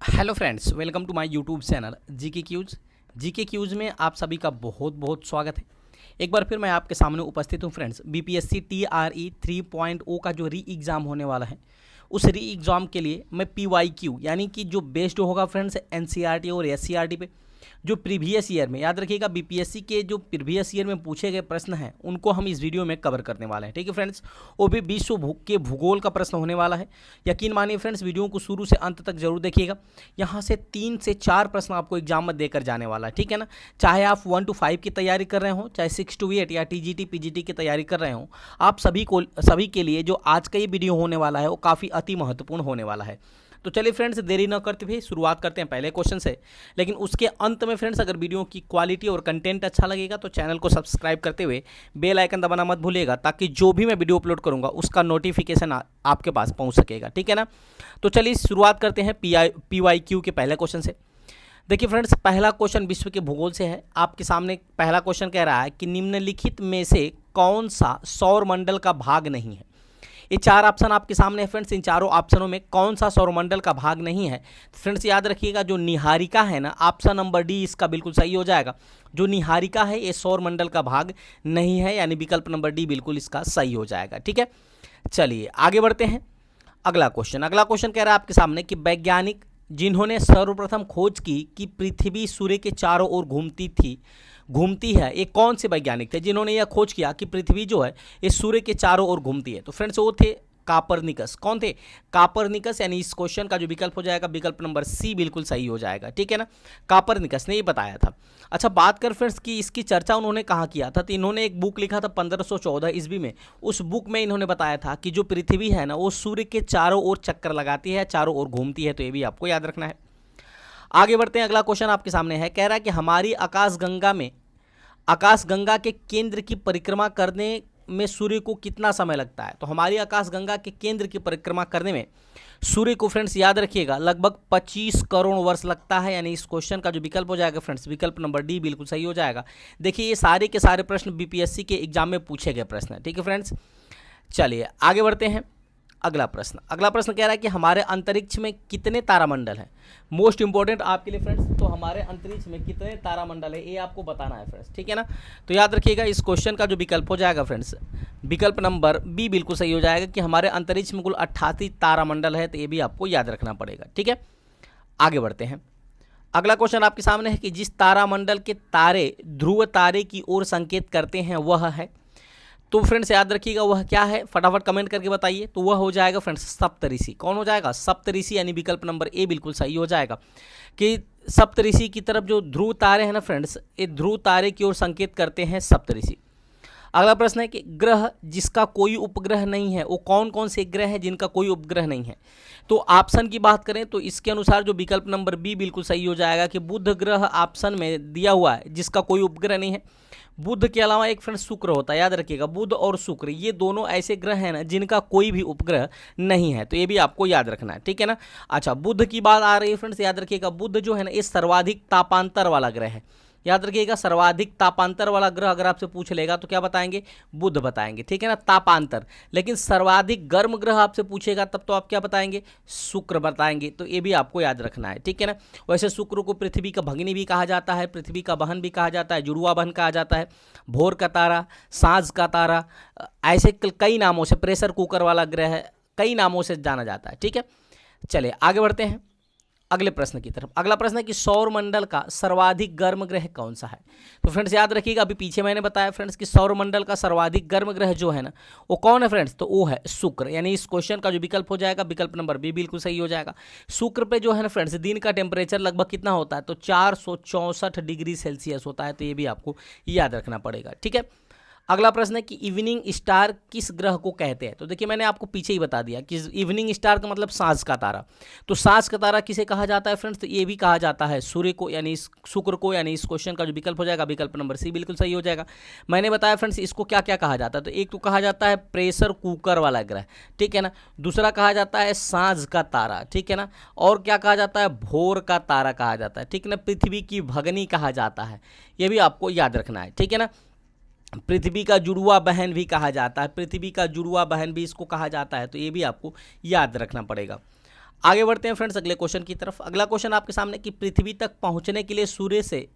Hello friends, welcome to my YouTube channel GK quiz में आप सभी का बहुत बहुत स्वागत है। एक बार फिर मैं आपके सामने उपस्थित हूँ फ्रेंड्स। बीपीएससी TRE 3.0 का जो री एग्ज़ाम होने वाला है, उस री एग्ज़ाम के लिए मैं PYQ यानी कि जो बेस्ड होगा फ्रेंड्स NCERT और SCERT पे, जो प्रीवियस ईयर में, याद रखिएगा बीपीएससी के जो प्रीवियस ईयर में पूछे गए प्रश्न हैं उनको हम इस वीडियो में कवर करने वाले हैं। ठीक है फ्रेंड्स, वो भी विश्व के भूगोल का प्रश्न होने वाला है। यकीन मानिए फ्रेंड्स, वीडियो को शुरू से अंत तक जरूर देखिएगा। यहाँ से 3 से 4 प्रश्न आपको एग्जाम में देकर जाने वाला है। ठीक है ना, चाहे आप 1 to 5 की तैयारी कर रहे हो, चाहे 6 to 8 या TGT PGT की तैयारी कर रहे हो, आप सभी के लिए जो आज का ये वीडियो होने वाला है वो काफ़ी अति महत्वपूर्ण होने वाला है। तो चलिए फ्रेंड्स, देरी न करते हुए शुरुआत करते हैं पहले क्वेश्चन से। लेकिन उसके अंत में फ्रेंड्स, अगर वीडियो की क्वालिटी और कंटेंट अच्छा लगेगा तो चैनल को सब्सक्राइब करते हुए बेल आइकन दबाना मत भूलिएगा, ताकि जो भी मैं वीडियो अपलोड करूंगा उसका नोटिफिकेशन आपके पास पहुंच सकेगा। ठीक है ना, तो चलिए शुरुआत करते हैं PYQ के पहले क्वेश्चन से। देखिए फ्रेंड्स, पहला क्वेश्चन विश्व के भूगोल से है। आपके सामने पहला क्वेश्चन कह रहा है कि निम्नलिखित में से कौन सा सौर मंडल का भाग नहीं है। ये 4 ऑप्शन आपके सामने है फ्रेंड्स। इन चारों ऑप्शनों में कौन सा सौरमंडल का भाग नहीं है? फ्रेंड्स याद रखिएगा, जो निहारिका है ना, ऑप्शन नंबर डी इसका बिल्कुल सही हो जाएगा। जो निहारिका है ये सौरमंडल का भाग नहीं है, यानी विकल्प नंबर डी बिल्कुल इसका सही हो जाएगा। ठीक है, चलिए आगे बढ़ते हैं। अगला क्वेश्चन कह रहा है आपके सामने कि वैज्ञानिक जिन्होंने सर्वप्रथम खोज की कि पृथ्वी सूर्य के चारों ओर घूमती है, ये कौन से वैज्ञानिक थे जिन्होंने यह खोज किया कि पृथ्वी जो है ये सूर्य के चारों ओर घूमती है? तो फ्रेंड्स वो थे कापरनिकस। कौन थे? कापरनिकस, यानी इस क्वेश्चन का जो विकल्प हो जाएगा विकल्प नंबर सी बिल्कुल सही हो जाएगा। ठीक है ना, कापरनिकस ने ये बताया था। अच्छा, बात कर फ्रेंड्स कि इसकी चर्चा उन्होंने कहाँ किया था, तो इन्होंने एक बुक लिखा था 1514 ईस्वी में। उस बुक में इन्होंने बताया था कि जो पृथ्वी है ना वो सूर्य के चारों ओर चक्कर लगाती है, चारों ओर घूमती है। तो ये भी आपको याद रखना है। आगे बढ़ते हैं। अगला क्वेश्चन आपके सामने है, कह रहा है कि हमारी आकाशगंगा के केंद्र की परिक्रमा करने में सूर्य को कितना समय लगता है? तो हमारी आकाशगंगा के केंद्र की परिक्रमा करने में सूर्य को फ्रेंड्स याद रखिएगा लगभग 25 करोड़ वर्ष लगता है। यानी इस क्वेश्चन का जो विकल्प हो जाएगा फ्रेंड्स विकल्प नंबर डी बिल्कुल सही हो जाएगा। देखिए ये सारे के सारे प्रश्न बीपीएससी के एग्जाम में पूछे गए प्रश्न है। ठीक है फ्रेंड्स, चलिए आगे बढ़ते हैं। अगला प्रश्न कह रहा है कि हमारे अंतरिक्ष में कितने तारामंडल हैं? मोस्ट इंपॉर्टेंट आपके लिए फ्रेंड्स, तो हमारे अंतरिक्ष में कितने तारामंडल है ये आपको बताना है फ्रेंड्स। ठीक है ना, तो याद रखिएगा इस क्वेश्चन का जो विकल्प हो जाएगा फ्रेंड्स विकल्प नंबर बी बिल्कुल सही हो जाएगा कि हमारे अंतरिक्ष में कुल 88 तारामंडल है। तो ये भी आपको याद रखना पड़ेगा। ठीक है, आगे बढ़ते हैं। अगला क्वेश्चन आपके सामने है कि जिस तारामंडल के तारे ध्रुव तारे की ओर संकेत करते हैं वह है। तो फ्रेंड्स याद रखिएगा वह क्या है, फटाफट कमेंट करके बताइए। तो वह हो जाएगा फ्रेंड्स सप्तऋषि। कौन हो जाएगा? सप्तऋषि, यानी विकल्प नंबर ए बिल्कुल सही हो जाएगा कि सप्तऋषि की तरफ जो ध्रुव तारे हैं ना फ्रेंड्स, ये ध्रुव तारे की ओर संकेत करते हैं सप्तऋषि। अगला प्रश्न है कि ग्रह जिसका कोई उपग्रह नहीं है वो कौन कौन से ग्रह हैं जिनका कोई उपग्रह नहीं है? तो ऑप्शन की बात करें तो इसके अनुसार जो विकल्प नंबर बी बिल्कुल सही हो जाएगा कि बुध ग्रह ऑप्शन में दिया हुआ है जिसका कोई उपग्रह नहीं है। बुध के अलावा एक फ्रेंड शुक्र होता है, याद रखिएगा बुध और शुक्र ये दोनों ऐसे ग्रह हैं ना जिनका कोई भी उपग्रह नहीं है। तो ये भी आपको याद रखना है। ठीक है ना, अच्छा बुध की बात आ रही है फ्रेंड्स, याद रखिएगा बुध जो है ना ये सर्वाधिक तापांतर वाला ग्रह है। याद रखिएगा सर्वाधिक तापांतर वाला ग्रह अगर आपसे पूछ लेगा तो क्या बताएंगे? बुध बताएंगे। ठीक है ना, तापांतर। लेकिन सर्वाधिक गर्म ग्रह आपसे पूछेगा तब तो आप क्या बताएंगे? शुक्र बताएंगे। तो ये भी आपको याद रखना है। ठीक है ना, वैसे शुक्र को पृथ्वी का भगिनी भी कहा जाता है, पृथ्वी का बहन भी कहा जाता है, जुड़वा बहन कहा जाता है, भोर का तारा, सांझ का तारा, ऐसे कई नामों से, प्रेशर कुकर वाला ग्रह, कई नामों से जाना जाता है। ठीक है, चलिए आगे बढ़ते हैं अगले प्रश्न की तरफ। अगला प्रश्न है कि सौरमंडल का सर्वाधिक गर्म ग्रह कौन सा है? तो फ्रेंड्स याद रखिएगा अभी पीछे मैंने बताया फ्रेंड्स कि सौरमंडल का सर्वाधिक गर्म ग्रह जो है ना वो कौन है फ्रेंड्स? तो वो है शुक्र। यानी इस क्वेश्चन का जो विकल्प हो जाएगा विकल्प नंबर बी बिल्कुल सही हो जाएगा। शुक्र पे जो है ना फ्रेंड्स दिन का टेम्परेचर लगभग कितना होता है? तो 464 डिग्री सेल्सियस होता है। तो ये भी आपको याद रखना पड़ेगा। ठीक है, अगला प्रश्न है कि इवनिंग स्टार किस ग्रह को कहते हैं? तो देखिए मैंने आपको पीछे ही बता दिया कि इवनिंग स्टार का मतलब सांझ का तारा। तो सांझ का तारा किसे कहा जाता है फ्रेंड्स? तो ये भी कहा जाता है सूर्य को, यानी शुक्र को। यानी इस क्वेश्चन का जो विकल्प हो जाएगा विकल्प नंबर सी बिल्कुल सही हो जाएगा। मैंने बताया फ्रेंड्स इसको क्या क्या कहा जाता है। तो एक तो कहा जाता है प्रेशर कुकर वाला ग्रह, ठीक है ना, दूसरा कहा जाता है सांझ का तारा, ठीक है ना, और क्या कहा जाता है? भोर का तारा कहा जाता है। ठीक है ना, पृथ्वी की भगनी कहा जाता है। ये भी आपको याद रखना है। ठीक है ना, पृथ्वी का जुड़वा बहन भी कहा जाता है, पृथ्वी का जुड़वा बहन भी इसको कहा जाता है। तो ये भी आपको याद रखना पड़ेगा। आगे बढ़ते हैं फ्रेंड्स अगले क्वेश्चन की तरफ। अगला क्वेश्चन आपके सामने कि पृथ्वी तक पहुंचने के लिए सूर्य से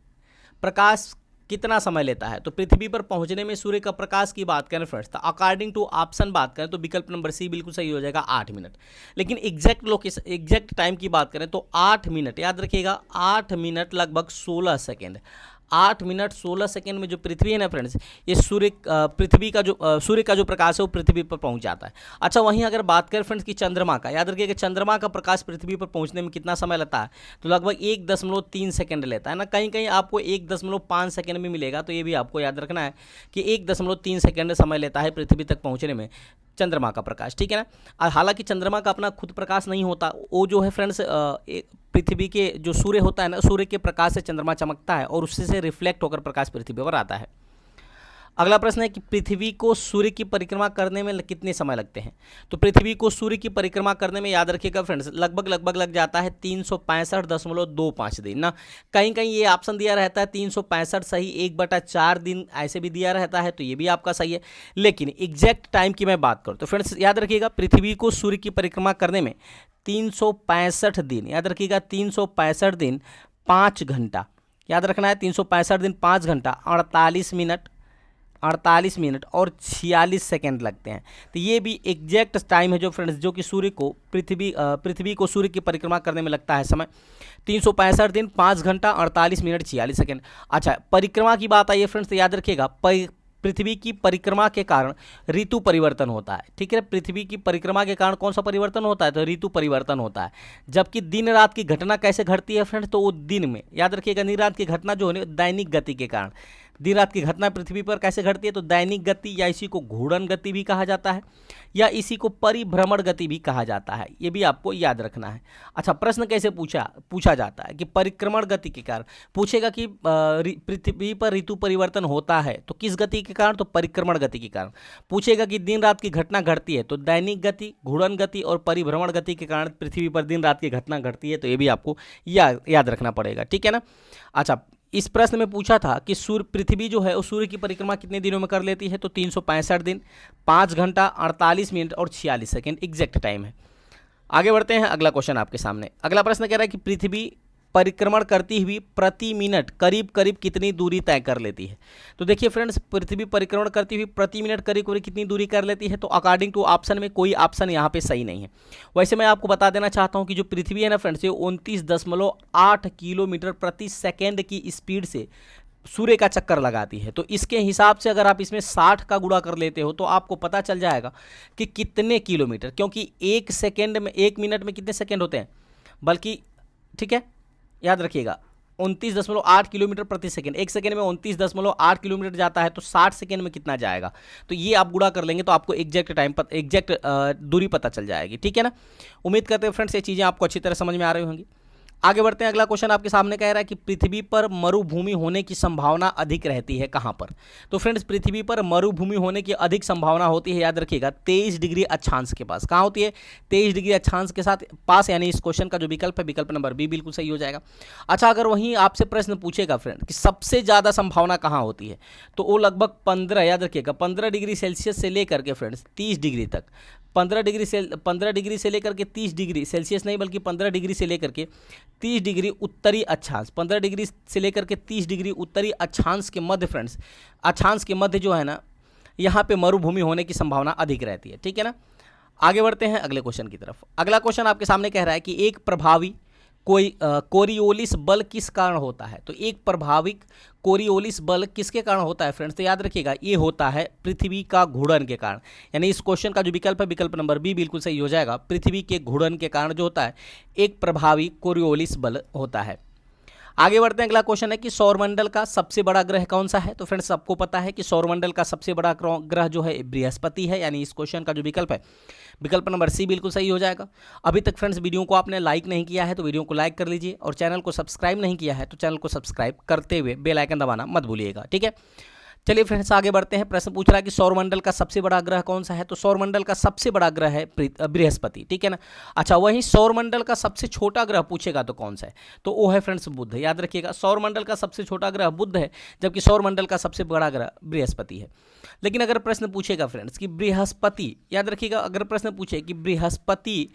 प्रकाश कितना समय लेता है। तो पृथ्वी पर पहुंचने में सूर्य का प्रकाश की बात करें फ्रेंड्स, तो अकॉर्डिंग टू ऑप्शन बात करें तो विकल्प नंबर सी बिल्कुल सही हो जाएगा, 8 मिनट। लेकिन एग्जैक्ट लोकेशन, एग्जैक्ट टाइम की बात करें तो 8 मिनट, याद रखिएगा 8 मिनट लगभग 16 सेकेंड। 8 मिनट 16 सेकेंड में जो पृथ्वी है ना फ्रेंड्स, ये सूर्य का जो प्रकाश है वो पृथ्वी पर पहुंच जाता है। अच्छा, वहीं अगर बात करें फ्रेंड्स कि चंद्रमा का, याद रखिएगा चंद्रमा का प्रकाश पृथ्वी पर पहुंचने में कितना समय लगता है, तो लगभग 1.3 सेकेंड लेता है ना। कहीं कहीं आपको 1.5 सेकेंड में मिलेगा, तो ये भी आपको याद रखना है कि 1.3 सेकेंड समय लेता है पृथ्वी तक पहुँचने में चंद्रमा का प्रकाश, ठीक है ना। हालांकि चंद्रमा का अपना खुद प्रकाश नहीं होता, वो जो है फ्रेंड्स पृथ्वी के जो सूर्य होता है ना, सूर्य के प्रकाश से चंद्रमा चमकता है और उससे से रिफ्लेक्ट होकर प्रकाश पृथ्वी पर आता है। अगला प्रश्न है कि पृथ्वी को सूर्य की परिक्रमा करने में कितने समय लगते हैं। तो पृथ्वी को सूर्य की परिक्रमा करने में याद रखिएगा फ्रेंड्स लगभग लग जाता है 365.25 दिन ना। कहीं कहीं ये ऑप्शन दिया रहता है 365 सही, 1/4 दिन ऐसे भी दिया रहता है, तो ये भी आपका सही है। लेकिन एग्जैक्ट टाइम की मैं बात करूँ तो फ्रेंड्स याद रखिएगा पृथ्वी को सूर्य की परिक्रमा करने में 365 दिन, याद रखिएगा 365 दिन 5 घंटा, याद रखना है 365 दिन 5 घंटा 48 मिनट और 46 सेकेंड लगते हैं। तो ये भी एग्जैक्ट टाइम है जो फ्रेंड्स, जो कि सूर्य को पृथ्वी को सूर्य की परिक्रमा करने में लगता है समय 365 दिन 5 घंटा 48 मिनट 46 सेकेंड। अच्छा, परिक्रमा की बात आई है फ्रेंड्स, तो याद रखिएगा पृथ्वी की परिक्रमा के कारण ऋतु परिवर्तन होता है, ठीक है। पृथ्वी की परिक्रमा के कारण कौन सा परिवर्तन होता है, तो ऋतु परिवर्तन होता है। जबकि दिन रात की घटना कैसे घटती है फ्रेंड्स, तो वो दिन में, याद रखिएगा दिन रात की घटना जो है दैनिक गति के कारण, दिन रात की घटना पृथ्वी पर कैसे घटती है, तो दैनिक गति या इसी को घूर्णन गति भी कहा जाता है या इसी को परिभ्रमण गति भी कहा जाता है, ये भी आपको याद रखना है। अच्छा, प्रश्न कैसे पूछा जाता है कि परिक्रमण गति के कारण, पूछेगा कि पृथ्वी पर ऋतु परिवर्तन होता है तो किस गति के कारण, तो परिक्रमण गति के कारण। पूछेगा कि दिन रात की घटना घटती है तो दैनिक गति, घूर्णन गति और परिभ्रमण गति के कारण पृथ्वी पर दिन रात की घटना घटती है, तो ये भी आपको याद रखना पड़ेगा, ठीक है ना। अच्छा, इस प्रश्न में पूछा था कि पृथ्वी जो है वो सूर्य की परिक्रमा कितने दिनों में कर लेती है, तो 365 दिन 5 घंटा 48 मिनट और 46 सेकेंड एग्जैक्ट टाइम है। आगे बढ़ते हैं, अगला क्वेश्चन आपके सामने। अगला प्रश्न कह रहा है कि पृथ्वी परिक्रमण करती हुई प्रति मिनट करीब करीब कितनी दूरी तय कर लेती है। तो देखिए फ्रेंड्स, पृथ्वी परिक्रमण करती हुई प्रति मिनट करीब करीब कितनी दूरी कर लेती है, तो अकॉर्डिंग टू ऑप्शन में कोई ऑप्शन यहाँ पे सही नहीं है। वैसे मैं आपको बता देना चाहता हूँ कि जो पृथ्वी है ना फ्रेंड्स, ये 29.8 किलोमीटर प्रति सेकेंड की स्पीड से सूर्य का चक्कर लगाती है। तो इसके हिसाब से अगर आप इसमें 60 का गुणा कर लेते हो तो आपको पता चल जाएगा कि कितने किलोमीटर, क्योंकि 1 मिनट में कितने सेकेंड होते हैं, बल्कि ठीक है याद रखिएगा 29.8 किलोमीटर प्रति सेकेंड, 1 सेकेंड में 29.8 किलोमीटर जाता है, तो 60 सेकेंड में कितना जाएगा, तो ये आप गुणा कर लेंगे तो आपको एग्जैक्ट दूरी पता चल जाएगी, ठीक है ना। उम्मीद करते हैं फ्रेंड्स ये चीज़ें आपको अच्छी तरह समझ में आ रही होंगी। आगे बढ़ते हैं, अगला क्वेश्चन आपके सामने कह रहा है कि पृथ्वी पर मरुभूमि होने की संभावना अधिक रहती है कहां पर। तो फ्रेंड्स, पृथ्वी पर मरुभूमि होने की अधिक संभावना होती है, याद रखिएगा 23 डिग्री अक्षांश के पास। कहां होती है, 23 डिग्री अक्षांश के साथ पास, यानी इस क्वेश्चन का जो विकल्प है विकल्प नंबर बी बिल्कुल सही हो जाएगा। अच्छा, अगर वहीं आपसे प्रश्न पूछेगा फ्रेंड कि सबसे ज़्यादा संभावना कहाँ होती है, तो वो लगभग 15, याद रखिएगा 15 डिग्री सेल्सियस से लेकर के फ्रेंड्स 30 डिग्री तक, 15 डिग्री से लेकर के 30 डिग्री सेल्सियस नहीं बल्कि 15 डिग्री से लेकर के 30 डिग्री उत्तरी अक्षांश, 15 डिग्री से लेकर के 30 डिग्री उत्तरी अक्षांश के मध्य फ्रेंड्स, अक्षांश के मध्य जो है ना, यहाँ पे मरुभूमि होने की संभावना अधिक रहती है, ठीक है ना। आगे बढ़ते हैं अगले क्वेश्चन की तरफ। अगला क्वेश्चन आपके सामने कह रहा है कि एक प्रभावी कोरियोलिस बल किस कारण होता है। तो एक प्रभाविक कोरियोलिस बल किसके कारण होता है फ्रेंड्स, तो याद रखिएगा ये होता है पृथ्वी का घूर्णन के कारण, यानी इस क्वेश्चन का जो विकल्प है विकल्प नंबर बी बिल्कुल सही हो जाएगा। पृथ्वी के घूर्णन के कारण जो होता है एक प्रभावी कोरियोलिस बल होता है। आगे बढ़ते हैं, अगला क्वेश्चन है कि सौरमंडल का सबसे बड़ा ग्रह कौन सा है। तो फ्रेंड्स, सबको पता है कि सौरमंडल का सबसे बड़ा ग्रह जो है बृहस्पति है, यानी इस क्वेश्चन का जो विकल्प है विकल्प नंबर सी बिल्कुल सही हो जाएगा। अभी तक फ्रेंड्स वीडियो को आपने लाइक नहीं किया है तो वीडियो को लाइक कर लीजिए, और चैनल को सब्सक्राइब नहीं किया है तो चैनल को सब्सक्राइब करते हुए बेल आइकन दबाना मत भूलिएगा, ठीक है। चलिए फ्रेंड्स आगे बढ़ते हैं। प्रश्न पूछ रहा है कि सौरमंडल का सबसे बड़ा ग्रह कौन सा है। तो सौरमंडल का सबसे बड़ा ग्रह है बृहस्पति, ठीक है ना। अच्छा, वहीं सौरमंडल का सबसे छोटा ग्रह पूछेगा तो कौन सा है, तो वो है फ्रेंड्स बुध। याद रखिएगा सौरमंडल का सबसे छोटा ग्रह बुध है, जबकि सौरमंडल का सबसे बड़ा ग्रह बृहस्पति है। लेकिन अगर प्रश्न पूछेगा फ्रेंड्स कि बृहस्पति, याद रखिएगा अगर प्रश्न पूछे कि बृहस्पति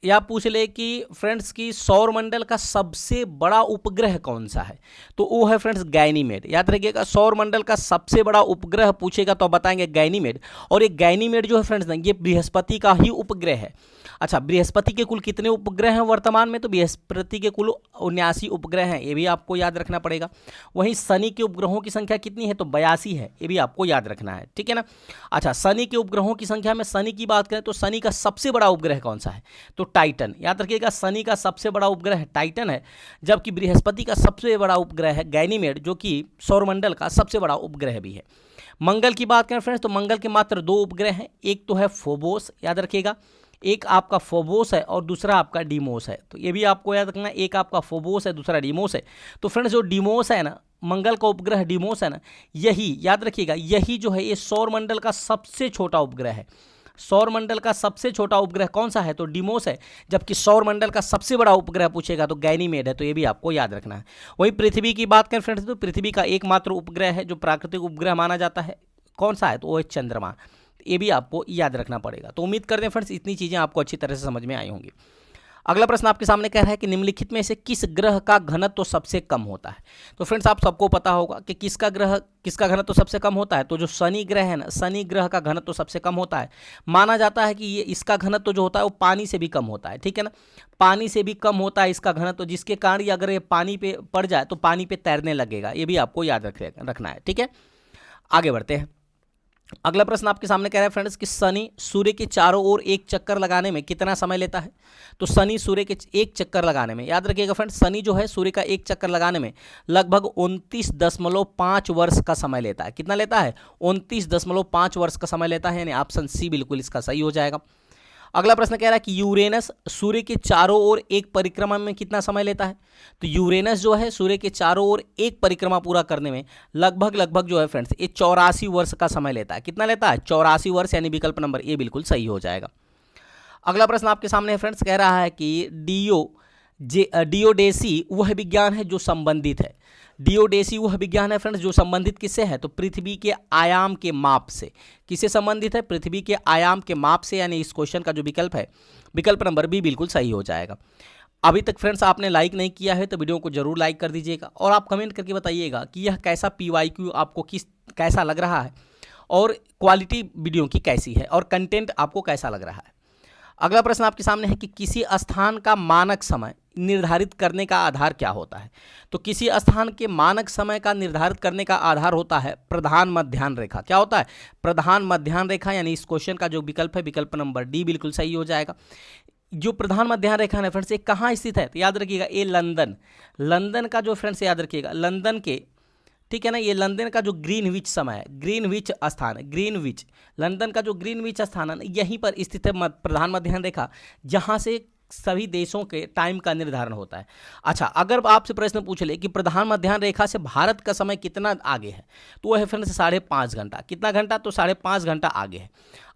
या पूछ ले कि फ्रेंड्स की सौर मंडल का सबसे बड़ा उपग्रह कौन सा है, तो वो है फ्रेंड्स गैनीमेड। याद रखिएगा, सौर मंडल का सबसे बड़ा उपग्रह पूछेगा तो बताएंगे गैनीमेड। और ये गैनीमेड जो है फ्रेंड्स ना, ये बृहस्पति का ही उपग्रह है। अच्छा, बृहस्पति के कुल कितने उपग्रह हैं वर्तमान में, तो बृहस्पति के कुल 79 उपग्रह हैं, ये भी आपको याद रखना पड़ेगा। वहीं शनि के उपग्रहों की संख्या कितनी है, तो 82 है, ये भी आपको याद रखना है, ठीक है ना। अच्छा, शनि के उपग्रहों की संख्या में शनि की बात करें तो शनि का सबसे बड़ा उपग्रह कौन सा है, तो टाइटन। याद रखिएगा, शनि का सबसे बड़ा उपग्रह टाइटन है, जबकि बृहस्पति का सबसे बड़ा उपग्रह है गैनीमेड, जो कि सौरमंडल का सबसे बड़ा उपग्रह भी है। मंगल की बात करें फ्रेंड्स तो मंगल के मात्र 2 उपग्रह हैं, एक तो है फोबोस, याद रखिएगा, एक आपका फोबोस है और दूसरा आपका डीमोस है, तो ये भी आपको याद रखना, एक आपका फोबोस है, दूसरा डीमोस है। तो फ्रेंड्स जो डीमोस है ना, मंगल का उपग्रह डीमोस है ना, यही याद रखिएगा, यही जो है ये सौरमंडल का सबसे छोटा उपग्रह है। सौरमंडल का सबसे छोटा उपग्रह कौन सा है, तो डीमोस है, जबकि सौरमंडल का सबसे बड़ा उपग्रह पूछेगा तो गैनीमेड है, तो ये भी आपको याद रखना है। वहीं पृथ्वी की बात करें फ्रेंड्स तो पृथ्वी का एकमात्र उपग्रह है जो प्राकृतिक उपग्रह माना जाता है, कौन सा है, तो वो है चंद्रमा। ये भी आपको याद रखना पड़ेगा। तो उम्मीद करते हैं फ्रेंड्स इतनी चीज़ें आपको अच्छी तरह से समझ में आई होंगी। अगला प्रश्न आपके सामने कह रहा है कि निम्नलिखित में से किस ग्रह का घनत्व तो सबसे कम होता है। तो फ्रेंड्स आप सबको पता होगा कि किसका घनत्व तो सबसे कम होता है, तो जो शनि ग्रह है ना, शनि ग्रह का घनत्व तो सबसे कम होता है। माना जाता है कि ये इसका घनत्व तो जो होता है वो पानी से भी कम होता है, ठीक है ना, पानी से भी कम होता है इसका घनत्व, जिसके कारण ये अगर ये पानी पे पड़ जाए तो पानी पे तैरने लगेगा, ये भी आपको याद रखना है, ठीक है। आगे बढ़ते हैं। अगला प्रश्न आपके सामने कह रहा है फ्रेंड्स कि शनि सूर्य के चारों ओर एक चक्कर लगाने में कितना समय लेता है। तो शनि सूर्य के एक चक्कर लगाने में, याद रखिएगा फ्रेंड्स, शनि जो है सूर्य का एक चक्कर लगाने में लगभग 29.5 वर्ष का समय लेता है। कितना लेता है, 29.5 वर्ष का समय लेता है, यानी ऑप्शन सी बिल्कुल इसका सही हो जाएगा। अगला प्रश्न कह रहा है कि यूरेनस सूर्य के चारों ओर एक परिक्रमा में कितना समय लेता है। तो यूरेनस जो है सूर्य के चारों ओर एक परिक्रमा पूरा करने में लगभग जो है फ्रेंड्स ये 84 वर्ष का समय लेता है। कितना लेता है, 84 वर्ष, यानी विकल्प नंबर ए बिल्कुल सही हो जाएगा। अगला प्रश्न आपके सामने है फ्रेंड्स, कह रहा है कि डियोडेसी वह विज्ञान है जो संबंधित है। डियोडेसी वह विज्ञान है फ्रेंड्स जो संबंधित किससे है, तो पृथ्वी के आयाम के माप से। किससे संबंधित है, पृथ्वी के आयाम के माप से, यानी इस क्वेश्चन का जो विकल्प है विकल्प नंबर बी बिल्कुल सही हो जाएगा। अभी तक फ्रेंड्स आपने लाइक नहीं किया है तो वीडियो को जरूर लाइक कर दीजिएगा और आप कमेंट करके बताइएगा कि यह कैसा PYQ आपको कैसा लग रहा है और क्वालिटी वीडियो की कैसी है और कंटेंट आपको कैसा लग रहा है। अगला प्रश्न आपके सामने है कि किसी स्थान का मानक समय निर्धारित करने का आधार क्या होता है। तो किसी स्थान के मानक समय का निर्धारित करने का आधार होता है प्रधान मध्याह्न रेखा। क्या होता है, प्रधान मध्याह्न रेखा, यानी इस क्वेश्चन का जो विकल्प है विकल्प नंबर डी बिल्कुल सही हो जाएगा। जो प्रधान मध्याह्न रेखा है फ्रेंड्स ये कहाँ स्थित है, तो याद रखिएगा ये लंदन का जो फ्रेंड्स याद रखिएगा लंदन के, ठीक है ना, ये लंदन का जो ग्रीनविच समय है, ग्रीनविच स्थान, ग्रीनविच लंदन का जो ग्रीनविच स्थान है यहीं पर स्थित है प्रधान मध्याह्न रेखा, जहाँ से सभी देशों के टाइम का निर्धारण होता है। अच्छा, अगर आपसे प्रश्न पूछ ले कि प्रधान मध्याह्न रेखा से भारत का समय कितना आगे है, तो वह है फ्रेंड्स 5.5 घंटा। कितना घंटा, तो 5.5 घंटा आगे है।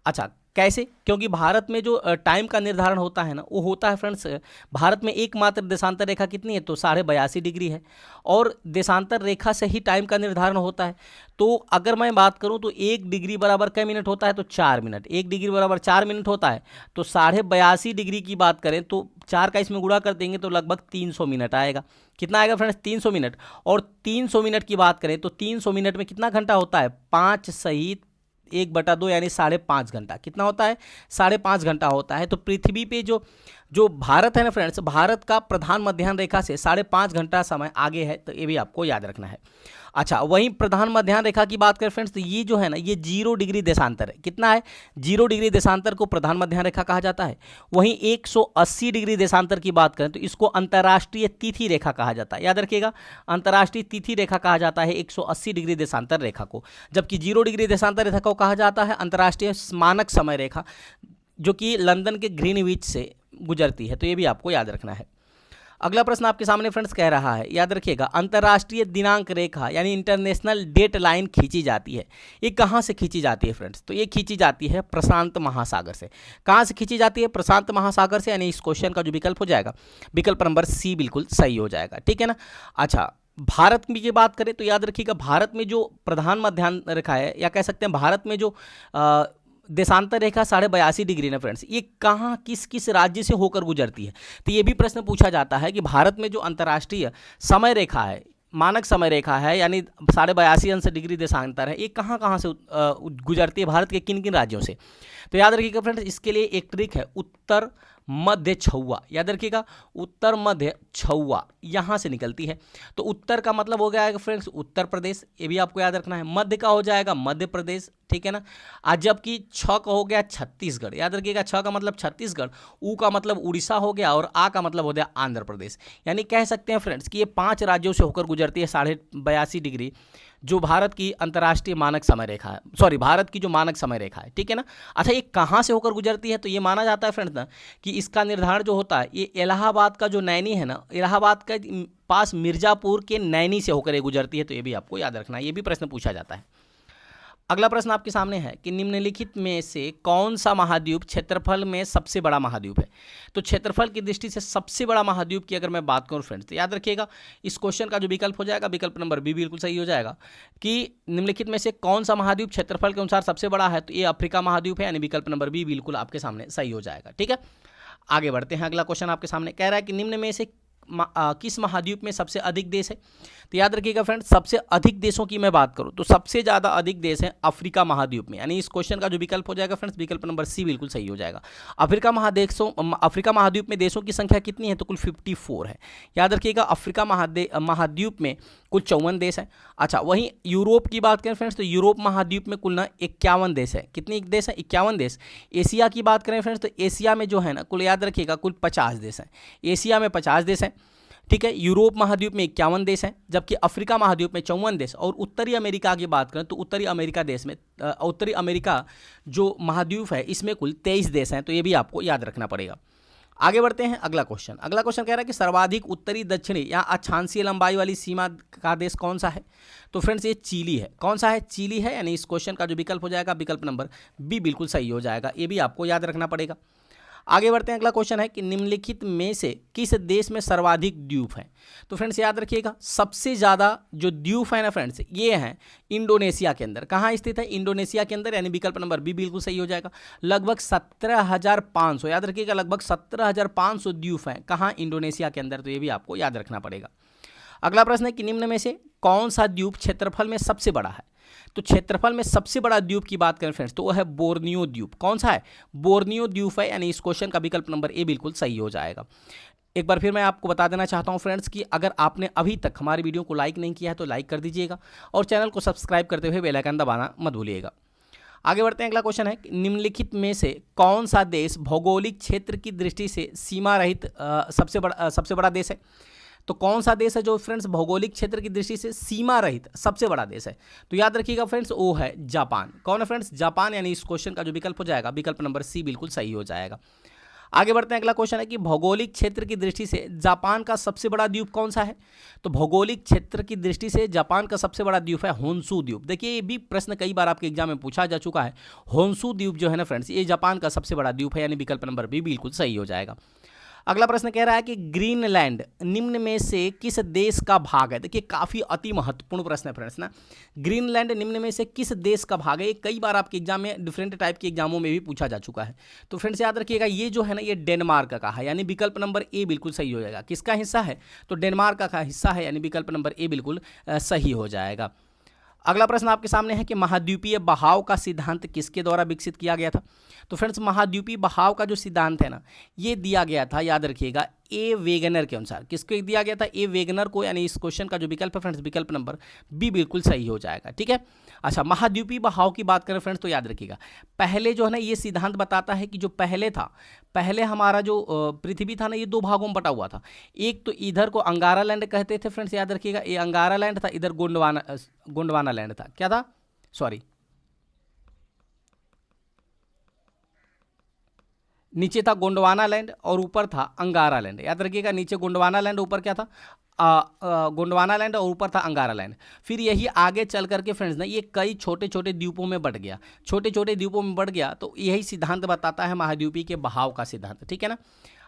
अच्छा, कैसे, क्योंकि भारत में जो टाइम का निर्धारण होता है ना वो होता है फ्रेंड्स, भारत में एकमात्र देशांतर रेखा कितनी है, तो 82.5 डिग्री है और देशांतर रेखा से ही टाइम का निर्धारण होता है। तो अगर मैं बात करूं तो 1 डिग्री बराबर कै मिनट होता है, तो 4 मिनट, 1 डिग्री बराबर 4 मिनट होता है। तो 82.5 डिग्री की बात करें तो 4 का इसमें गुणा कर देंगे तो लगभग 300 मिनट आएगा। कितना आएगा फ्रेंड्स, 300 मिनट। और 300 मिनट की बात करें तो 300 मिनट में कितना घंटा होता है, 5 सहित 1/2 यानी 5.5 घंटा। कितना होता है, 5.5 घंटा होता है। तो पृथ्वी पे जो भारत है ना फ्रेंड्स, भारत का प्रधान मध्याह्न रेखा से 5.5 घंटा समय आगे है, तो ये भी आपको याद रखना है। अच्छा, वहीं प्रधान मध्याह्न रेखा की बात करें फ्रेंड्स तो ये जो है ना ये 0 डिग्री देशांतर है। कितना है, 0 डिग्री देशांतर को प्रधान मध्याह्न रेखा कहा जाता है। वहीं 180 डिग्री देशांतर की बात करें तो इसको अंतर्राष्ट्रीय तिथि रेखा कहा जाता है। याद रखिएगा, अंतर्राष्ट्रीय तिथि रेखा कहा जाता है 180 डिग्री देशांतर रेखा को, जबकि 0 डिग्री देशांतर रेखा को कहा जाता है अंतर्राष्ट्रीय मानक समय रेखा, जो कि लंदन के ग्रीनविच से गुजरती है। तो ये भी आपको याद रखना है। अगला प्रश्न आपके सामने फ्रेंड्स कह रहा है, याद रखिएगा, अंतर्राष्ट्रीय दिनांक रेखा यानी इंटरनेशनल डेट लाइन खींची जाती है। ये कहाँ से खींची जाती है फ्रेंड्स, तो ये खींची जाती है प्रशांत महासागर से। कहाँ से खींची जाती है, प्रशांत महासागर से, यानी इस क्वेश्चन का जो विकल्प हो जाएगा विकल्प नंबर सी बिल्कुल सही हो जाएगा। ठीक है ना। अच्छा, भारत की बात करें तो याद रखिएगा भारत में जो प्रधान मध्याह्न रेखा है, या कह सकते हैं भारत में जो देशांतर रेखा 82.5 डिग्री ना फ्रेंड्स, ये कहाँ किस किस राज्य से होकर गुजरती है? तो ये भी प्रश्न पूछा जाता है कि भारत में जो अंतर्राष्ट्रीय समय रेखा है, मानक समय रेखा है, यानी 82.5 डिग्री देशांतर है, ये कहाँ कहाँ से गुजरती है, भारत के किन किन राज्यों से? तो याद रखिएगा फ्रेंड्स, इसके लिए एक ट्रिक है, उत्तर मध्य छुआ। याद रखिएगा, उत्तर मध्य छुआ यहाँ से निकलती है। तो उत्तर का मतलब हो गया फ्रेंड्स उत्तर प्रदेश, ये भी आपको याद रखना है। मध्य का हो जाएगा मध्य प्रदेश, ठीक है ना। आज जबकि छ का हो गया छत्तीसगढ़। याद रखिएगा, छ का मतलब छत्तीसगढ़, ऊ का मतलब उड़ीसा हो गया, और आ का मतलब हो गया आंध्र प्रदेश। यानी कह सकते हैं फ्रेंड्स कि ये 5 राज्यों से होकर गुजरती है 82.5 डिग्री, जो भारत की अंतर्राष्ट्रीय मानक समय रेखा है, सॉरी भारत की जो मानक समय रेखा है, ठीक है ना। अच्छा, ये कहाँ से होकर गुजरती है? तो ये माना जाता है फ्रेंड्स ना कि इसका निर्धारण जो होता है, ये इलाहाबाद का जो नैनी है ना, इलाहाबाद का पास मिर्जापुर के नैनी से होकर ये गुजरती है। तो ये भी आपको याद रखना है, ये भी प्रश्न पूछा जाता है। अगला प्रश्न आपके सामने है कि निम्नलिखित में से कौन सा महाद्वीप क्षेत्रफल में सबसे बड़ा महाद्वीप है? तो क्षेत्रफल की दृष्टि से सबसे बड़ा महाद्वीप की अगर मैं बात करूं फ्रेंड्स, तो याद रखिएगा इस क्वेश्चन का जो विकल्प हो जाएगा, विकल्प नंबर बी बिल्कुल सही हो जाएगा कि निम्नलिखित में से कौन सा महाद्वीप क्षेत्रफल के अनुसार सबसे बड़ा है? तो ये अफ्रीका महाद्वीप है, यानी विकल्प नंबर बी बिल्कुल आपके सामने सही हो जाएगा। ठीक है, आगे बढ़ते हैं। अगला क्वेश्चन आपके सामने कह रहा है कि निम्न में से किस महाद्वीप में सबसे अधिक देश है? तो याद रखिएगा फ्रेंड्स, सबसे अधिक देशों की मैं बात करूं तो सबसे ज़्यादा अधिक देश हैं अफ्रीका महाद्वीप में, यानी इस क्वेश्चन का जो विकल्प हो जाएगा फ्रेंड्स, विकल्प नंबर सी बिल्कुल सही हो जाएगा। अफ्रीका महाद्वीप में देशों की संख्या कितनी है? तो कुल 54 है। याद रखिएगा, अफ्रीका महाद्वीप में कुल 54 देश हैं। अच्छा, वहीं यूरोप की बात करें फ्रेंड्स, तो यूरोप महाद्वीप में कुल ना 51 देश है। कितने देश हैं? 51 देश। एशिया की बात करें फ्रेंड्स, तो एशिया में जो है ना कुल, याद रखिएगा, कुल 50 देश हैं। एशिया में 50 देश हैं, ठीक है। यूरोप महाद्वीप में 51 देश हैं, जबकि अफ्रीका महाद्वीप में 54 देश। और उत्तरी अमेरिका की बात करें तो उत्तरी अमेरिका देश में, उत्तरी अमेरिका जो महाद्वीप है इसमें कुल 23 देश हैं। तो ये भी आपको याद रखना पड़ेगा। आगे बढ़ते हैं। अगला क्वेश्चन कह रहा है कि सर्वाधिक उत्तरी दक्षिणी या अक्षांशीय लंबाई वाली सीमा का देश कौन सा है? तो फ्रेंड्स ये चिली है। कौन सा है? चिली है, यानी इस क्वेश्चन का जो विकल्प हो जाएगा, विकल्प नंबर बी बिल्कुल सही हो जाएगा। ये भी आपको याद रखना पड़ेगा। आगे बढ़ते हैं। अगला क्वेश्चन है कि निम्नलिखित में से किस देश में सर्वाधिक द्वीप हैं? तो फ्रेंड्स याद रखिएगा, सबसे ज़्यादा जो द्वीप है ना फ्रेंड्स, ये हैं इंडोनेशिया के अंदर। कहाँ स्थित है? इंडोनेशिया के अंदर, यानी विकल्प नंबर बी बिल्कुल सही हो जाएगा। लगभग 17,500, याद रखिएगा, लगभग 17,500 द्वीप हैं। कहाँ? इंडोनेशिया के अंदर। तो ये भी आपको याद रखना पड़ेगा। अगला प्रश्न है कि निम्न में से कौन सा द्वीप क्षेत्रफल में सबसे बड़ा है? तो क्षेत्रफल में सबसे बड़ा द्वीप की बात करें फ्रेंड्स, तो वह है बोर्नियो द्वीप। कौन सा है? बोर्नियो द्वीप है, यानी इस क्वेश्चन का विकल्प नंबर ए बिल्कुल सही हो जाएगा। एक बार फिर मैं आपको बता देना चाहता हूं फ्रेंड्स कि अगर आपने अभी तक हमारी वीडियो को लाइक नहीं किया है तो लाइक कर दीजिएगा, और चैनल को सब्सक्राइब करते हुए बेल आइकन दबाना मत भूलिएगा। आगे बढ़ते हैं। अगला क्वेश्चन है, निम्नलिखित में से कौन सा देश भौगोलिक क्षेत्र की दृष्टि से सीमा रहित सबसे बड़ा देश है? तो कौन सा देश है जो फ्रेंड्स भौगोलिक क्षेत्र की दृष्टि से सीमा रहित सबसे बड़ा देश है? तो याद रखिएगा फ्रेंड्स, वो है जापान। कौन है फ्रेंड्स? जापान, यानी इस क्वेश्चन का जो विकल्प हो जाएगा, विकल्प नंबर सी बिल्कुल सही हो जाएगा। आगे बढ़ते हैं। अगला क्वेश्चन है कि भौगोलिक क्षेत्र की दृष्टि से जापान का सबसे बड़ा द्वीप कौन सा है? तो भौगोलिक क्षेत्र की दृष्टि से जापान का सबसे बड़ा द्वीप है होन्शु द्वीप। देखिए, ये भी प्रश्न कई बार आपके एग्जाम में पूछा जा चुका है। होन्शु द्वीप जो है ना फ्रेंड्स, ये जापान का सबसे बड़ा द्वीप है, यानी विकल्प नंबर बी बिल्कुल सही हो जाएगा। अगला प्रश्न कह रहा है कि ग्रीनलैंड निम्न में से किस देश का भाग है? देखिए, काफ़ी अति महत्वपूर्ण प्रश्न है फ्रेंड्स ना। ग्रीनलैंड निम्न में से किस देश का भाग है? ये कई बार आपके एग्जाम में, डिफरेंट टाइप के एग्जामों में भी पूछा जा चुका है। तो फ्रेंड्स याद रखिएगा, ये जो है ना, ये डेनमार्क का है, यानी विकल्प नंबर ए बिल्कुल सही हो जाएगा। किसका हिस्सा है? तो डेनमार्क का हिस्सा है, यानी विकल्प नंबर ए बिल्कुल सही हो जाएगा। अगला प्रश्न आपके सामने है कि महाद्वीपीय बहाव का सिद्धांत किसके द्वारा विकसित किया गया था? तो फ्रेंड्स, महाद्वीपीय बहाव का जो सिद्धांत है ना, ये दिया गया था, याद रखिएगा, ए वेगनर के अनुसार। किसको दिया गया था? ए वेगनर को, यानी इस क्वेश्चन का जो विकल्प है फ्रेंड्स, विकल्प नंबर बी बिल्कुल सही हो जाएगा। ठीक है। अच्छा, महाद्वीपीय बहाव की बात करें फ्रेंड्स, तो याद रखिएगा, पहले जो है ना, ये सिद्धांत बताता है कि जो पहले हमारा जो पृथ्वी था ना, ये 2 भागों में बटा हुआ था। एक तो इधर को अंगारा लैंड कहते थे फ्रेंड्स, याद रखिएगा, ये अंगारा लैंड था, इधर गोंडवाना लैंड था। क्या था? सॉरी, नीचे था गोंडवाना लैंड और ऊपर था अंगारा लैंड। याद रखिएगा, नीचे गोंडवाना लैंड, ऊपर क्या था? गोंडवाना लैंड, और ऊपर था अंगारा लैंड। फिर यही आगे चल करके फ्रेंड्स ना, ये कई छोटे छोटे द्वीपों में बट गया, छोटे छोटे द्वीपों में बढ़ गया। तो यही सिद्धांत बताता है महाद्वीपीय के बहाव का सिद्धांत। ठीक है ना।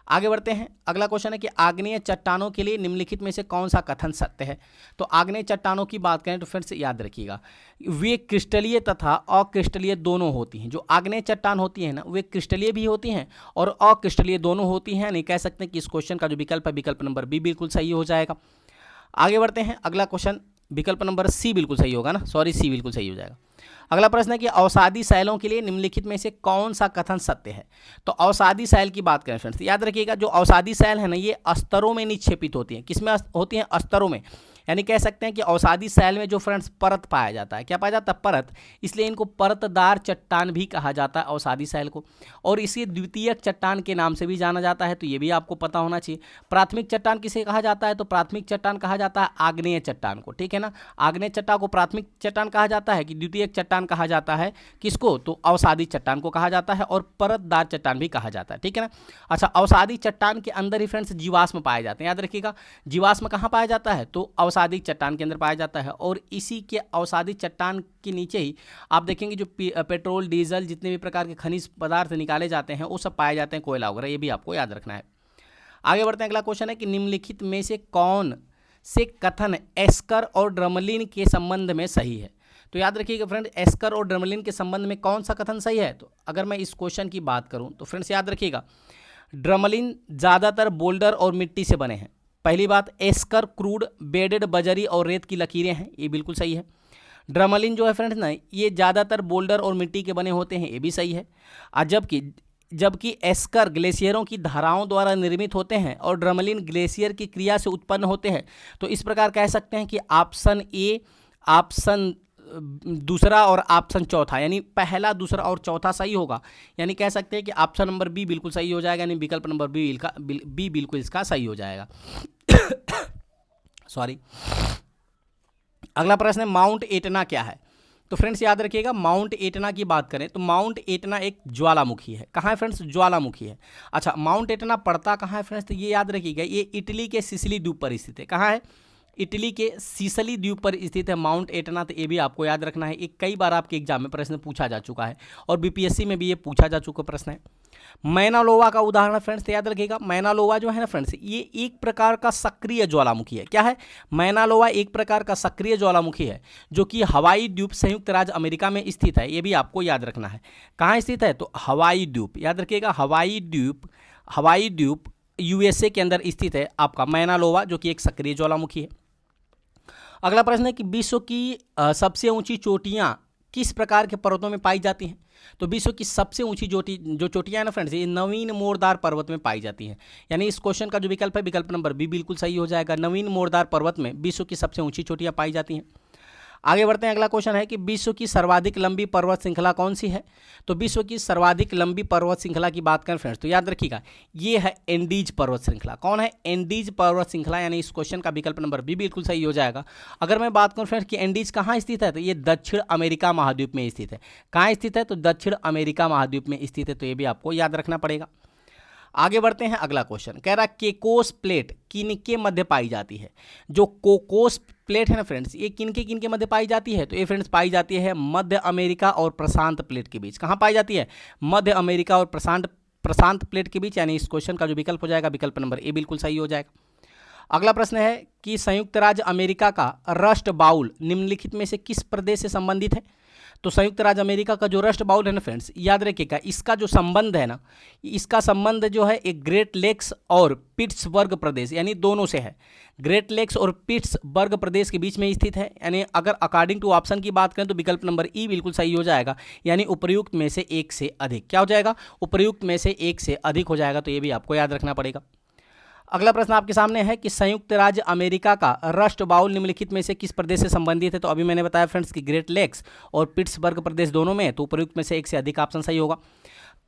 आगे बढ़ते हैं। अगला क्वेश्चन है कि आग्नेय चट्टानों के लिए निम्नलिखित में से कौन सा कथन सत्य है। तो आग्नेय चट्टानों की बात करें तो फ्रेंड्स याद रखिएगा, वे क्रिस्टलीय तथा अक्रिस्टलीय दोनों होती हैं। जो आग्नेय चट्टान होती है ना, वे क्रिस्टलीय भी होती हैं और अक्रिस्टलीय दोनों होती हैं। नहीं कह सकते कि इस क्वेश्चन का जो विकल्प है विकल्प नंबर बी बिल्कुल सही हो जाएगा। आगे बढ़ते हैं। अगला क्वेश्चन विकल्प नंबर सी बिल्कुल सही होगा ना, सॉरी सी बिल्कुल सही हो जाएगा। अगला प्रश्न है कि अवसादी शैलों के लिए निम्नलिखित में से कौन सा कथन सत्य है। तो अवसादी शैल की बात करें फ्रेंड्स, याद रखिएगा जो अवसादी शैल है ना, ये स्तरों में निक्षेपित होती हैं। किसमें होती हैं? स्तरों में। यानी कह सकते हैं कि अवसादी शैल में जो फ्रेंड्स परत पाया जाता है, क्या पाया जाता है? परत। इसलिए इनको परतदार चट्टान भी कहा जाता है अवसादी शैल को, और इसे द्वितीयक चट्टान के नाम से भी जाना जाता है। तो ये भी आपको पता होना चाहिए। प्राथमिक चट्टान किसे कहा जाता है? तो प्राथमिक चट्टान कहा जाता है आग्नेय चट्टान को, ठीक है ना। आग्नेय चट्टान को प्राथमिक चट्टान कहा जाता है कि द्वितीयक चट्टान कहा जाता है किसको? तो अवसादी चट्टान को कहा जाता है, और परतदार चट्टान भी कहा जाता है, ठीक है ना। अच्छा, अवसादी चट्टान के अंदर ही फ्रेंड्स जीवाश्म पाए जाते हैं। याद रखिएगा, जीवाश्म कहाँ पाया जाता है? तो अवसादी चट्टान के अंदर पाया जाता है, और इसी के अवसादी चट्टान के नीचे ही आप देखेंगे जो पेट्रोल, डीजल, जितने भी प्रकार के खनिज पदार्थ निकाले जाते हैं वो सब पाए जाते हैं, कोयला वगैरह। ये भी आपको याद रखना है। आगे बढ़ते हैं। अगला क्वेश्चन है कि निम्नलिखित में से कौन से कथन एस्कर और ड्रमलिन के संबंध में सही है। तो याद रखिएगा फ्रेंड, एस्कर और ड्रमलिन के संबंध में कौन सा कथन सही है। तो अगर मैं इस क्वेश्चन की बात करूं तो फ्रेंड्स याद रखिएगा, ड्रमलिन ज़्यादातर बोल्डर और मिट्टी से बने हैं, पहली बात। एस्कर क्रूड, बेडेड, बजरी और रेत की लकीरें हैं, ये बिल्कुल सही है। ड्रमलिन जो है फ्रेंड्स ना, ये ज़्यादातर बोल्डर और मिट्टी के बने होते हैं, ये भी सही है। और जबकि एस्कर ग्लेशियरों की धाराओं द्वारा निर्मित होते हैं और ड्रमलिन ग्लेशियर की क्रिया से उत्पन्न होते हैं। तो इस प्रकार कह सकते हैं कि ऑप्शन ए, ऑप्शन दूसरा और ऑप्शन चौथा, यानी पहला, दूसरा और चौथा सही होगा। यानी कह सकते हैं कि ऑप्शन नंबर बी बिल्कुल सही हो जाएगा, यानी विकल्प नंबर बी बिल्कुल इसका सही हो जाएगा। सॉरी। अगला प्रश्न है माउंट एटना क्या है। तो फ्रेंड्स याद रखिएगा, माउंट एटना की बात करें तो माउंट एटना एक ज्वालामुखी है। कहाँ है फ्रेंड्स? ज्वालामुखी है। अच्छा, माउंट एटना पड़ता कहाँ है फ्रेंड्स? तो ये याद रखिएगा, ये इटली के सिसिली द्वीप पर स्थित है। कहाँ है? इटली के सिसिली द्वीप पर स्थित है माउंट एटना। तो ये भी आपको याद रखना है, ये कई बार आपके एग्जाम में प्रश्न पूछा जा चुका है, और बीपीएससी में भी ये पूछा जा चुका प्रश्न है। मैना लोवा का उदाहरण फ्रेंड्स तो याद रखिएगा, मैना लोवा जो है ना फ्रेंड्स, ये एक प्रकार का सक्रिय ज्वालामुखी है। क्या है? मैना लोवा एक प्रकार का सक्रिय ज्वालामुखी है जो कि हवाई द्वीप संयुक्त राज्य अमेरिका में स्थित है। ये भी आपको याद रखना है। कहाँ स्थित है? तो हवाई द्वीप, याद रखिएगा, हवाई द्वीप यूएसए के अंदर स्थित है आपका मैना लोवा, जो कि एक सक्रिय ज्वालामुखी है। अगला प्रश्न है कि विश्व की सबसे ऊंची चोटियां किस प्रकार के पर्वतों में पाई जाती हैं। तो विश्व की सबसे ऊंची जो चोटियां है ना फ्रेंड्स, ये नवीन मोरदार पर्वत में पाई जाती हैं। यानी इस क्वेश्चन का जो विकल्प है विकल्प नंबर बी बिल्कुल सही हो जाएगा। नवीन मोरदार पर्वत में विश्व की सबसे ऊंची चोटियां पाई जाती हैं। आगे बढ़ते हैं। अगला क्वेश्चन है कि विश्व की सर्वाधिक लंबी पर्वत श्रृंखला कौन सी है। तो विश्व की सर्वाधिक लंबी पर्वत श्रृंखला की बात करें फ्रेंड्स तो याद रखिएगा, ये है एंडीज पर्वत श्रृंखला। कौन है? एंडीज पर्वत श्रृंखला। यानी इस क्वेश्चन का विकल्प नंबर बी बिल्कुल सही हो जाएगा। अगर मैं बात करूं फ्रेंड्स कि एंडीज कहाँ स्थित है, तो ये दक्षिण अमेरिका महाद्वीप में स्थित है। कहाँ स्थित है? तो दक्षिण अमेरिका महाद्वीप में स्थित है। तो ये भी आपको याद रखना पड़ेगा। आगे बढ़ते हैं। अगला क्वेश्चन कह रहा है केकोस प्लेट किनके मध्य पाई जाती है। जो कोकोस प्लेट है ना फ्रेंड्स, ये किनके मध्य पाई जाती है। तो ये फ्रेंड्स पाई जाती है मध्य अमेरिका और प्रशांत प्लेट के बीच। कहाँ पाई जाती है? मध्य अमेरिका और प्रशांत प्लेट के बीच। यानी इस क्वेश्चन का जो विकल्प हो जाएगा विकल्प नंबर ए बिल्कुल सही हो जाएगा। अगला प्रश्न है कि संयुक्त राज्य अमेरिका का रस्ट बाउल निम्नलिखित में से किस प्रदेश से संबंधित है। तो संयुक्त राज्य अमेरिका का जो रस्ट बाउल है ना फ्रेंड्स, याद रखिएगा, इसका जो संबंध है ना, इसका संबंध जो है एक ग्रेट लेक्स और पिट्सबर्ग प्रदेश यानी दोनों से है। ग्रेट लेक्स और पिट्सबर्ग प्रदेश के बीच में स्थित है। यानी अगर अकॉर्डिंग टू ऑप्शन की बात करें तो विकल्प नंबर ई बिल्कुल सही हो जाएगा। यानी उपर्युक्त में से एक से अधिक। क्या हो जाएगा? उपर्युक्त में से एक से अधिक हो जाएगा। तो ये भी आपको याद रखना पड़ेगा। अगला प्रश्न आपके सामने है कि संयुक्त राज्य अमेरिका का रस्ट बाउल निम्नलिखित में से किस प्रदेश से संबंधित है। तो अभी मैंने बताया फ्रेंड्स कि ग्रेट लेक्स और पिट्सबर्ग प्रदेश दोनों में, तो उपर्युक्त में से एक से अधिक ऑप्शन सही होगा।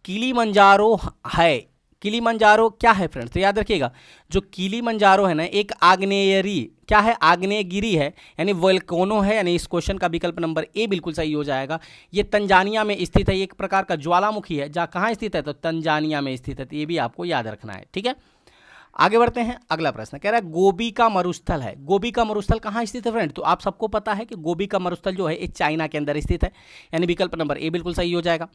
किलीमंजारो है। किलीमंजारो क्या है फ्रेंड्स? तो याद रखिएगा, जो किलीमंजारो है ना, एक आग्नेयरी क्या है? आग्नेयगिरी है, यानी वोल्केनो है। यानी इस क्वेश्चन का विकल्प नंबर ए बिल्कुल सही हो जाएगा। ये तंजानिया में स्थित है। ये एक प्रकार का ज्वालामुखी है। जहाँ कहाँ स्थित है? तो तंजानिया में स्थित है। तो ये भी आपको याद रखना है, ठीक है। आगे बढ़ते हैं। अगला प्रश्न कह रहा है गोबी का मरुस्थल है। गोबी का मरुस्थल कहाँ स्थित है फ्रेंड? तो आप सबको पता है कि गोबी का मरुस्थल जो है ये चाइना के अंदर स्थित है। यानी विकल्प नंबर ए बिल्कुल सही हो जाएगा।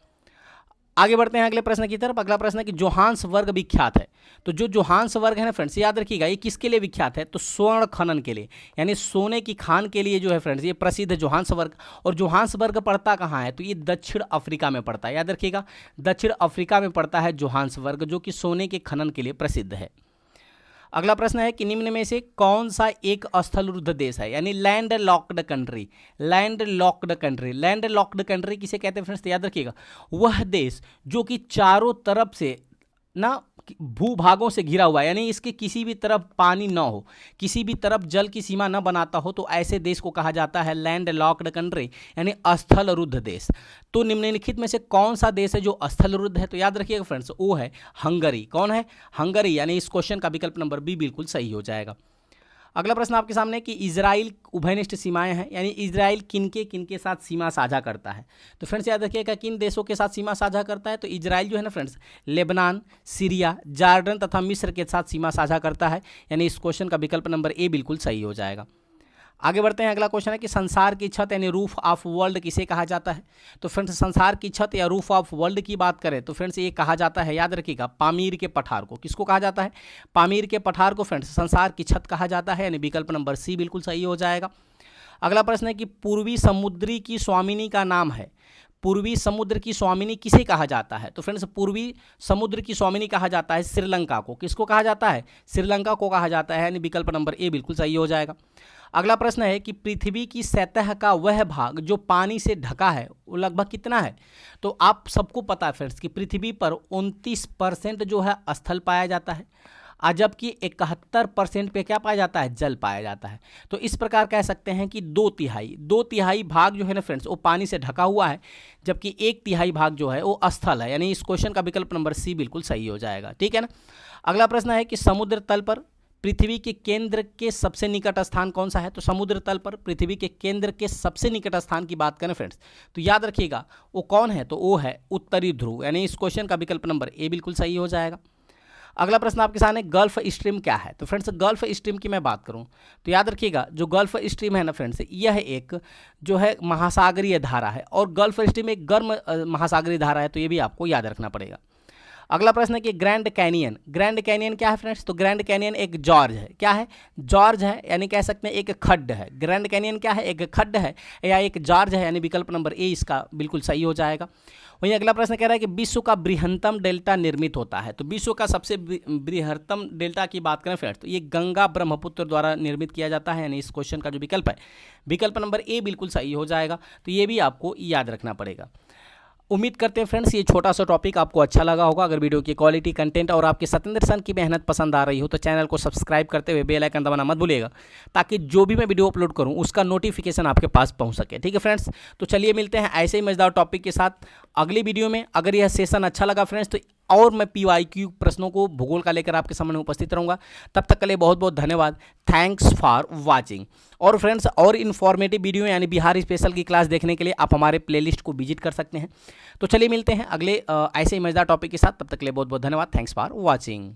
आगे बढ़ते हैं अगले प्रश्न की तरफ। अगला प्रश्न है कि जोहान्स वर्ग विख्यात है। तो जो जोहान्स वर्ग है ना फ्रेंड्स, याद रखिएगा ये किसके लिए विख्यात है, तो स्वर्ण खनन के लिए, यानी सोने की खान के लिए जो है फ्रेंड्स ये प्रसिद्ध है जोहान्स वर्ग। और जोहान्स वर्ग पड़ता कहाँ है, तो ये दक्षिण अफ्रीका में पड़ता है। याद रखिएगा दक्षिण अफ्रीका में पड़ता है जोहान्स वर्ग, जो कि सोने के खनन के लिए प्रसिद्ध है। अगला प्रश्न है कि निम्न में से कौन सा एक स्थलरुद्ध देश है, यानी land locked country. Land locked country, land locked country किसे कहते हैं फ्रेंड्स, तो याद रखिएगा वह देश जो कि चारों तरफ से ना भूभागों से घिरा हुआ है, यानी इसके किसी भी तरफ पानी न हो, किसी भी तरफ जल की सीमा न बनाता हो, तो ऐसे देश को कहा जाता है लैंड लॉक्ड कंट्री, यानी स्थलरुद्ध देश। तो निम्नलिखित में से कौन सा देश है जो स्थलरुद्ध है, तो याद रखिएगा फ्रेंड्स वो है हंगरी। कौन है, हंगरी, यानी इस क्वेश्चन का विकल्प नंबर बी बिल्कुल सही हो जाएगा। अगला प्रश्न आपके सामने कि इजराइल उभयनिष्ठ सीमाएं हैं, यानी इजराइल किनके साथ सीमा साझा करता है। तो फ्रेंड्स याद रखिएगा किन देशों के साथ सीमा साझा करता है, तो इजराइल जो है ना फ्रेंड्स लेबनान, सीरिया, जॉर्डन तथा मिस्र के साथ सीमा साझा करता है, यानी इस क्वेश्चन का विकल्प नंबर ए बिल्कुल सही हो जाएगा। आगे बढ़ते हैं। अगला क्वेश्चन है कि संसार की छत यानी रूफ ऑफ वर्ल्ड किसे कहा जाता है। तो फ्रेंड्स संसार की छत या रूफ ऑफ वर्ल्ड की बात करें तो फ्रेंड्स ये कहा जाता है, याद रखिएगा पामीर के पठार को। किसको कहा जाता है, पामीर के पठार को फ्रेंड्स संसार की छत कहा जाता है, यानी विकल्प नंबर सी बिल्कुल सही हो जाएगा। अगला प्रश्न है कि पूर्वी समुद्री की स्वामिनी का नाम है। पूर्वी समुद्र की स्वामिनी किसे कहा जाता है, तो फ्रेंड्स पूर्वी समुद्र की स्वामिनी कहा जाता है श्रीलंका को। किसको कहा जाता है, श्रीलंका को कहा जाता है, यानी विकल्प नंबर ए बिल्कुल सही हो जाएगा। अगला प्रश्न है कि पृथ्वी की सतह का वह भाग जो पानी से ढका है वो लगभग कितना है। तो आप सबको पता है फ्रेंड्स कि पृथ्वी पर 29% जो है स्थल पाया जाता है, और जबकि 71% पे क्या पाया जाता है, जल पाया जाता है। तो इस प्रकार कह सकते हैं कि दो तिहाई भाग जो है ना फ्रेंड्स वो पानी से ढका हुआ है, जबकि 1/3 भाग जो है वो स्थल है, यानी इस क्वेश्चन का विकल्प नंबर सी बिल्कुल सही हो जाएगा। ठीक है ना। अगला प्रश्न है कि समुद्र तल पर पृथ्वी के केंद्र के सबसे निकट स्थान कौन सा है। तो समुद्र तल पर पृथ्वी के केंद्र के सबसे निकट स्थान की बात करें फ्रेंड्स तो याद रखिएगा वो कौन है, तो वो है उत्तरी ध्रुव, यानी इस क्वेश्चन का विकल्प नंबर ए बिल्कुल सही हो जाएगा। अगला प्रश्न आपके सामने गल्फ स्ट्रीम क्या है। तो फ्रेंड्स गल्फ स्ट्रीम की मैं बात करूं तो याद रखिएगा जो गल्फ स्ट्रीम है ना फ्रेंड्स यह एक जो है महासागरीय धारा है, और गल्फ स्ट्रीम एक गर्म महासागरीय धारा है, तो ये भी आपको याद रखना पड़ेगा। अगला प्रश्न है कि ग्रैंड कैनियन क्या है फ्रेंड्स। तो ग्रैंड कैनियन एक जॉर्ज है, क्या है, जॉर्ज है, यानी कह सकते हैं एक खड्ड है। ग्रैंड कैनियन क्या है, एक खड्ड है या एक जॉर्ज है, यानी विकल्प नंबर ए इसका बिल्कुल सही हो जाएगा। वहीं अगला प्रश्न कह रहा है कि विश्व का बृहत्तम डेल्टा निर्मित होता है। तो विश्व का सबसे बृहत्तम डेल्टा की बात करें फ्रेंड्स तो ये गंगा ब्रह्मपुत्र द्वारा निर्मित किया जाता है, यानी इस क्वेश्चन का जो विकल्प है विकल्प नंबर ए बिल्कुल सही हो जाएगा। तो ये भी आपको याद रखना पड़ेगा। उम्मीद करते हैं फ्रेंड्स ये छोटा सा टॉपिक आपको अच्छा लगा होगा। अगर वीडियो की क्वालिटी कंटेंट और आपके सत्येंद्र सर की मेहनत पसंद आ रही हो तो चैनल को सब्सक्राइब करते हुए बेल आइकन दबाना मत भूलिएगा, ताकि जो भी मैं वीडियो अपलोड करूं उसका नोटिफिकेशन आपके पास पहुंच सके। ठीक है फ्रेंड्स, तो चलिए मिलते हैं ऐसे ही मजेदार टॉपिक के साथ अगली वीडियो में। अगर यह सेशन अच्छा लगा फ्रेंड्स तो और मैं PYQ प्रश्नों को भूगोल का लेकर आपके सामने उपस्थित रहूंगा। तब तक के लिए बहुत बहुत धन्यवाद। Thanks for watching. और फ्रेंड्स और इन्फॉर्मेटिव वीडियो यानी बिहार स्पेशल की क्लास देखने के लिए आप हमारे प्लेलिस्ट को विजिट कर सकते हैं। तो चलिए मिलते हैं अगले ऐसे ही मजेदार टॉपिक के साथ। तब तक के लिए बहुत बहुत धन्यवाद। Thanks for watching.